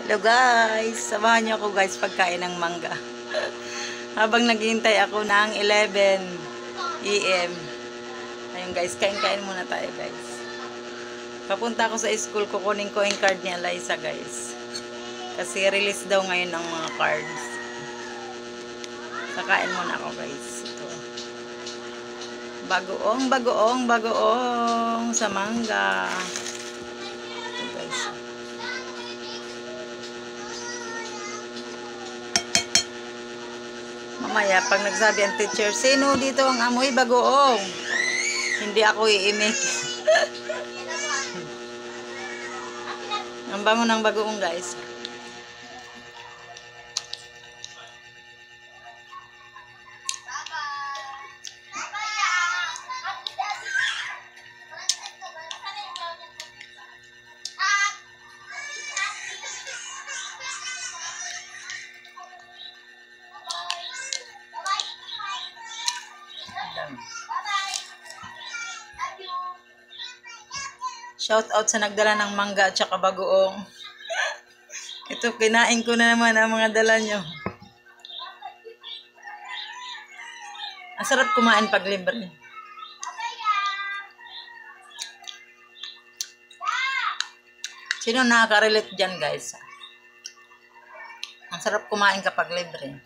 Hello guys, samahan niyo ako guys pagkain ng mangga. Habang naghihintay ako ng 11 AM. Ayun guys, kain-kain muna tayo guys. Papunta ako sa school, kukunin ko yung card ni Eliza guys. Kasi release daw ngayon ng mga cards. Kakain muna ako guys. Ito. Bagoong sa mangga. Ito guys. Mamaya, pag nagsabi ang teacher, sino dito ang amoy bagoong? Hindi ako iimik. Ang bango ng bagoong, guys. Shout out sa nagdala ng mangga at saka bagoong. Ito, kinain ko na naman ang mga dala nyo. Ang sarap kumain pag libre. Sino nakaka-relate dyan guys? Ang sarap kumain kapag libre.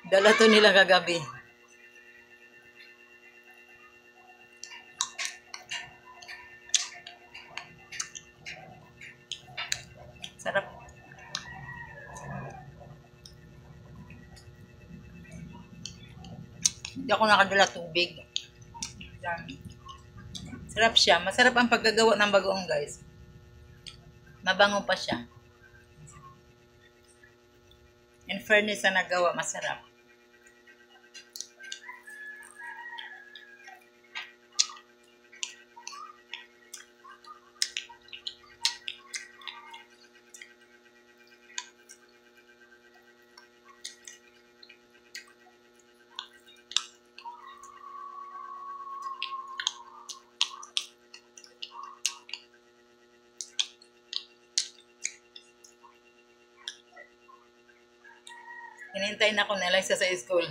Dala to nila kagabi. Sarap. Hindi ako nakadala tubig. Sarap siya. Masarap ang paggagawa ng bagoong guys. Mabango pa siya. In fairness sa nagawa, masarap. Hinintay na ako na Eliza sa school.